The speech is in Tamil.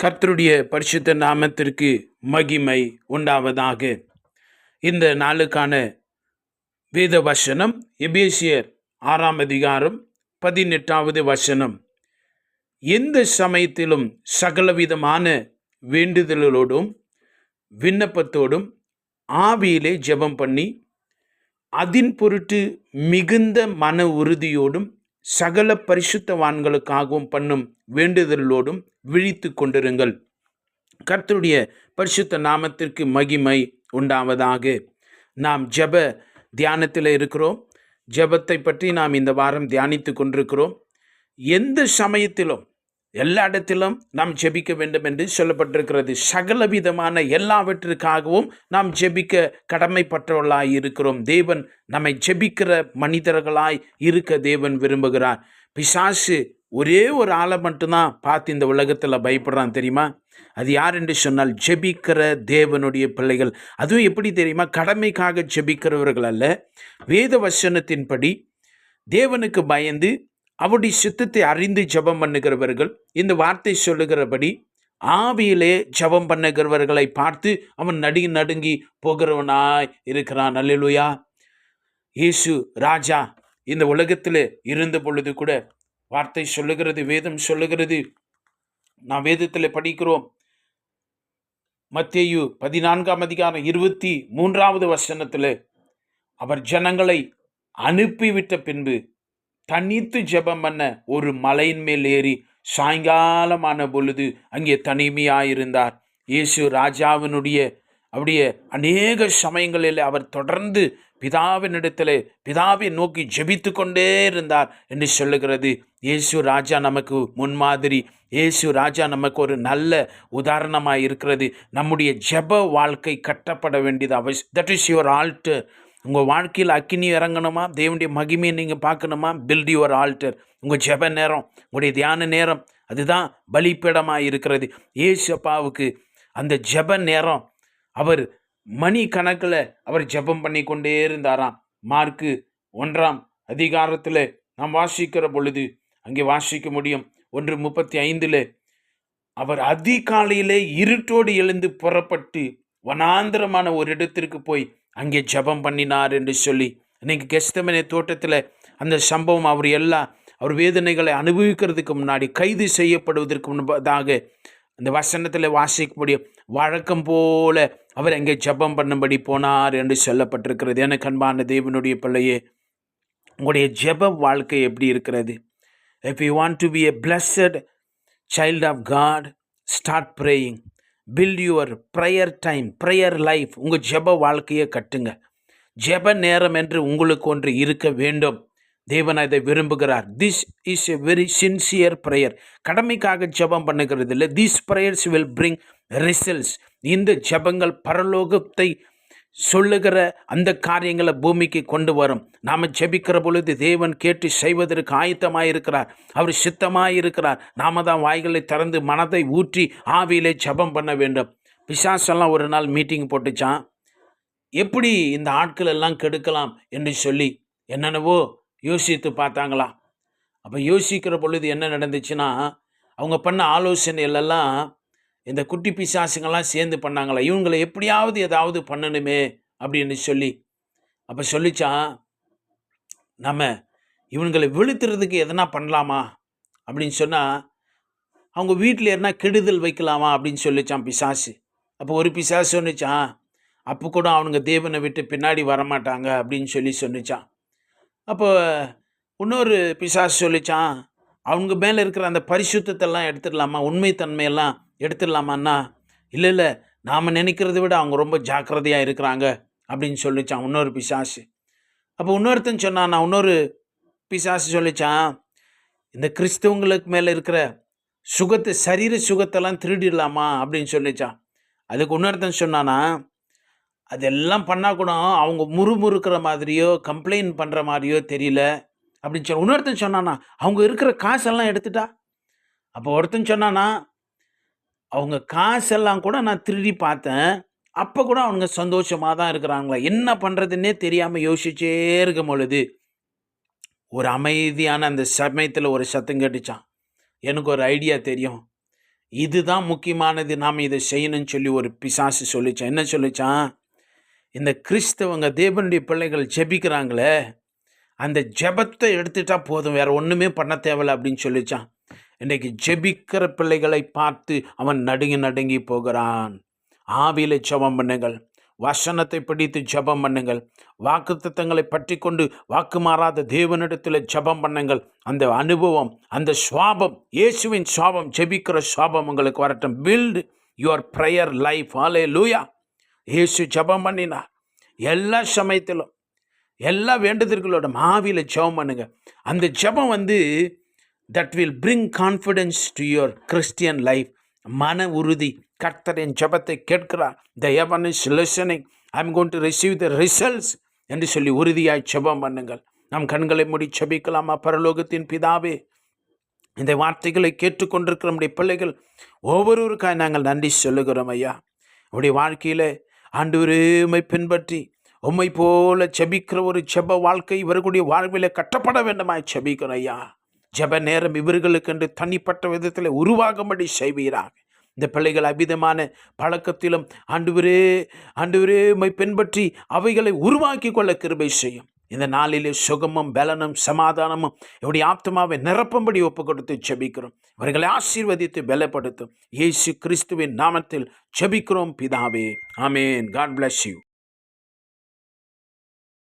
கர்த்தருடைய பரிசுத்த நாமத்திற்கு மகிமை உண்டாவதாக. இந்த நாளுக்கான வேத வசனம் எபேசியர் 6:18. எந்த சமயத்திலும் சகலவிதமான வேண்டுதலோடும் விண்ணப்பத்தோடும் ஆவியிலே ஜெபம் பண்ணி அதின் பொருட்டு மிகுந்த மன உறுதியோடும் சகல பரிசுத்தவான்களுக்காகவும் பண்ணும் வேண்டுதலோடும் விழித்து கொண்டிருங்கள். கர்த்தருடைய பரிசுத்த நாமத்திற்கு மகிமை உண்டாவதாக. நாம் ஜெப தியானத்தில் இருக்கிறோம். ஜெபத்தை பற்றி நாம் இந்த வாரம் தியானித்து கொண்டிருக்கிறோம். எந்த சமயத்திலும் எல்லா இடத்திலும் நாம் ஜெபிக்க வேண்டும் என்று சொல்லப்பட்டிருக்கிறது. சகலவிதமான எல்லாவற்றிற்காகவும் நாம் ஜெபிக்க கடமைப்பட்டவர்களாய் இருக்கிறோம். தேவன் நம்மை ஜெபிக்கிற மனிதர்களாய் இருக்க தேவன் விரும்புகிறார். பிசாசு ஒரே ஒரு ஆளை மட்டும்தான் பார்த்து இந்த உலகத்தில் பயப்படுறான் தெரியுமா? அது யார் என்று சொன்னால் ஜெபிக்கிற தேவனுடைய பிள்ளைகள். அதுவும் எப்படி தெரியுமா? கடமைக்காக ஜெபிக்கிறவர்கள் அல்ல, வேத வசனத்தின்படி தேவனுக்கு பயந்து அவருடைய சித்தத்தை அறிந்து ஜெபம் பண்ணுகிறவர்கள். இந்த வார்த்தை சொல்லுகிறபடி ஆவியிலே ஜெபம் பண்ணுகிறவர்களை பார்த்து அவன் நடுங்கி போகிறவனாய் இருக்கிறான். அல்லேலூயா. இயேசு ராஜா இந்த உலகத்தில் இருந்த பொழுது கூட வார்த்தை சொல்லுகிறது, வேதம் சொல்லுகிறது, நான் வேதத்தில் படிக்கிறோம். மத்தேயு 14:23 அவர் ஜனங்களை அனுப்பிவிட்ட பின்பு தனித்து ஜெபம் பண்ண ஒரு மலையின் மேல் ஏறி சாயங்காலமான பொழுது அங்கே தனிமையாயிருந்தார். இயேசு ராஜாவினுடைய அப்படியே அநேக சமயங்களில் அவர் தொடர்ந்து பிதாவை நோக்கி ஜெபித்து கொண்டே இருந்தார் என்று சொல்லுகிறது. இயேசு ராஜா நமக்கு முன்மாதிரி. இயேசு ராஜா நமக்கு ஒரு நல்ல உதாரணமாக இருக்கிறது. நம்முடைய ஜெப வாழ்க்கை கட்டப்பட வேண்டியது தட் இஸ் யுவர் ஆல்டர். உங்கள் வாழ்க்கையில் அக்கினி இறங்கணுமா, தேவனுடைய மகிமையை நீங்கள் பார்க்கணுமா, பில்ட் யுவர் ஆல்டர். உங்கள் ஜெப நேரம், உங்களுடைய தியான நேரம், அதுதான் பலிப்பீடமாக இருக்கிறது. இயேசு அப்பாவுக்கு அந்த ஜெப நேரம், அவர் மணி கணக்கில் அவர் ஜெபம் பண்ணி கொண்டே இருந்தாராம். மார்க்கு 1 நாம் வாசிக்கிற பொழுது அங்கே வாசிக்க முடியும். 1:35 அவர் அதிகாலையிலே இருட்டோடு எழுந்து புறப்பட்டு வனாந்திரமான ஒரு இடத்திற்கு போய் அங்கே ஜெபம் பண்ணினார் என்று சொல்லி, இன்னைக்கு கெத்செமனே தோட்டத்தில் அந்த சம்பவம், அவர் வேதனைகளை அனுபவிக்கிறதுக்கு முன்னாடி, கைது செய்யப்படுவதற்கு முன்பதாக அந்த வசனத்தில் வாசிக்க முடியும். வழக்கம் போல அவர் அங்கே ஜெபம் பண்ணும்படி போனார் என்று சொல்லப்பட்டிருக்கிறது. எனக்கு அன்பான தேவனுடைய பிள்ளையே, உங்களுடைய ஜெப வாழ்க்கை எப்படி இருக்கிறது? If you want to be a blessed child of God, start praying. Build your prayer time, prayer life. உங்கள் ஜெப வாழ்க்கையை கட்டுங்க. ஜெப நேரம் என்று உங்களுக்கு ஒன்று இருக்க வேண்டும். தேவன் அதை விரும்புகிறார். This is a very sincere prayer. கடமைக்காக ஜெபம் பண்ணுகிறது இல்லை. These prayers will bring results. இந்த ஜெபங்கள் பரலோகத்தை சொல்லுகிற அந்த காரியங்களை பூமிக்கு கொண்டு வரும். நாம் ஜெபிக்கிற பொழுது தேவன் கேட்டு செய்வதற்கு ஆயத்தமாயிருக்கிறார். அவர் சித்தமாயிருக்கிறார். நாம தான் வாய்களை திறந்து மனதை ஊற்றி ஆவியிலே ஜெபம் பண்ண வேண்டும். பிசாசெல்லாம் ஒரு நாள் மீட்டிங் போட்டுச்சான், எப்படி இந்த ஆட்கள் எல்லாம் கெடுக்கலாம் என்று சொல்லி என்னென்னவோ யோசித்து பார்த்தாங்களா. அப்போ யோசிக்கிற பொழுது என்ன நடந்துச்சுன்னா, அவங்க பண்ண ஆலோசனையிலெல்லாம் இந்த குட்டி பிசாசுங்கள்லாம் சேர்ந்து பண்ணாங்களா, இவங்களை எப்படியாவது ஏதாவது பண்ணணுமே அப்படின்னு சொல்லி. அப்போ சொல்லிச்சான், நம்ம இவங்களை விழுத்துறதுக்கு எதனா பண்ணலாமா அப்படின்னு சொன்னால், அவங்க வீட்டில் எதனா கெடுதல் வைக்கலாமா அப்படின்னு சொல்லிச்சான் பிசாசு. அப்போ ஒரு பிசாசு சொன்னிச்சான், அப்போ கூட அவனுங்க தேவனை விட்டு பின்னாடி வரமாட்டாங்க அப்படின்னு சொன்னிச்சான். அப்போ இன்னொரு பிசாசு சொல்லிச்சான், அவங்க மேலே இருக்கிற அந்த பரிசுத்தத்தெல்லாம் எடுத்துடலாமா, உண்மைத்தன்மையெல்லாம் எடுத்துடலாமான்னா, இல்லை நாம் நினைக்கிறத விட அவங்க ரொம்ப ஜாக்கிரதையாக இருக்கிறாங்க அப்படின்னு சொல்லிச்சான் இன்னொரு பிசாசு. அப்போ இன்னொருத்தன் சொன்னான், இன்னொரு பிசாசு சொல்லிச்சான், இந்த கிறிஸ்தவங்களுக்கு மேலே இருக்கிற சுகத்தை, சரீர சுகத்தெல்லாம் திருடிடலாமா அப்படின்னு சொல்லிச்சான். அதுக்கு இன்னொருத்தன் சொன்னானா, அதெல்லாம் பண்ணால் கூட அவங்க முறுமுறுக்கிற மாதிரியோ கம்ப்ளைண்ட் பண்ணுற மாதிரியோ தெரியல அப்படின்னு சொல்ல. இன்னொருத்தன் சொன்னானா, அவங்க இருக்கிற காசெல்லாம் எடுத்துட்டா. அப்போ ஒருத்தன் சொன்னானா, அவங்க காசெல்லாம் கூட நான் திருடி பார்த்தேன், அப்போ கூட அவங்க சந்தோஷமாக தான் இருக்கிறாங்களா, என்ன பண்ணுறதுன்னே தெரியாமல் யோசிச்சே இருக்கும் பொழுது ஒரு அமைதியான அந்த சமயத்தில் ஒரு சத்தம் கேட்டுச்சான். எனக்கு ஒரு ஐடியா தெரியும், இதுதான் முக்கியமானது, நாம் இதை செய்யணும்னு சொல்லி ஒரு பிசாசு சொல்லிச்சான். என்ன சொல்லிச்சான்? இந்த கிறிஸ்தவங்க தேவனுடைய பிள்ளைகள் ஜெபிக்கிறாங்களே, அந்த ஜெபத்தை எடுத்துட்டா போதும், வேற ஒன்றுமே பண்ண தேவையில்ல அப்படின்னு சொல்லிச்சான். இன்றைக்கு ஜெபிக்கிற பிள்ளைகளை பார்த்து அவன் நடுங்கி போகிறான். ஆவியில ஜெபம் பண்ணுங்கள், வசனத்தை பிடித்து ஜெபம் பண்ணுங்கள், வாக்குத்தத்தங்களை பற்றி கொண்டு வாக்கு மாறாத தேவனிடத்தில் ஜெபம் பண்ணுங்கள். அந்த அனுபவம், அந்த சுவாபம், இயேசுவின் சுவாபம், ஜெபிக்கிற சுவாபம் உங்களுக்கு வரட்டும். Build your prayer life. Hallelujah. இயேசு ஜெபம் பண்ணினார். எல்லா சமயத்திலும் எல்லா வேண்டுதல்களோட ஆவியில ஜெபம் பண்ணுங்க. அந்த ஜெபம் that will bring confidence to your Christian life. மன உறுதி. கர்த்தரின் ஜெபத்தை கேட்கிறார். The heaven is listening. I am going to receive the results என்று சொல்லி உறுதியாய் ஜெபம் பண்ணுங்கள். நாம் கண்களை மூடி ஜெபிக்கலாமா? பரலோகத்தின் பிதாவே, இந்த வார்த்தைகளை கேட்டுக்கொண்டிருக்கிற நம்முடைய பிள்ளைகள் ஒவ்வொருவருக்காய் நாங்கள் நன்றி சொல்லுகிறோம் ஐயா. உடைய வாழ்க்கையில் ஆண்டவரே உம்மை பின்பற்றி உம்மை போல ஜெபிக்கிற ஒரு ஜெப வாழ்க்கை இவர்களுடைய வாழ்வில் கட்டப்பட வேண்டுமாய் ஜெபிக்கிறோம் ஐயா. ஜெப நேரம் இவர்களுக்கு என்று தனிப்பட்ட விதத்தில் உருவாகும்படி செய்வீராக. இந்த பிள்ளைகள் அபிதமான பழக்கத்திலும் ஆண்டவரே உம்மை பின்பற்றி அவைகளை உருவாக்கி கொள்ள கிருபை செய்யும். இந்த நாளிலே சுகமும் பலனும் சமாதானமும் என்னுடைய ஆத்மாவை நிரப்பும்படி ஒப்பு கொடுத்து ஜெபிக்கிறோம். இவர்களை ஆசீர்வதித்து பலப்படுத்தும். இயேசு கிறிஸ்துவின் நாமத்தில் ஜெபிக்கிறோம் பிதாவே. ஆமேன். God bless you.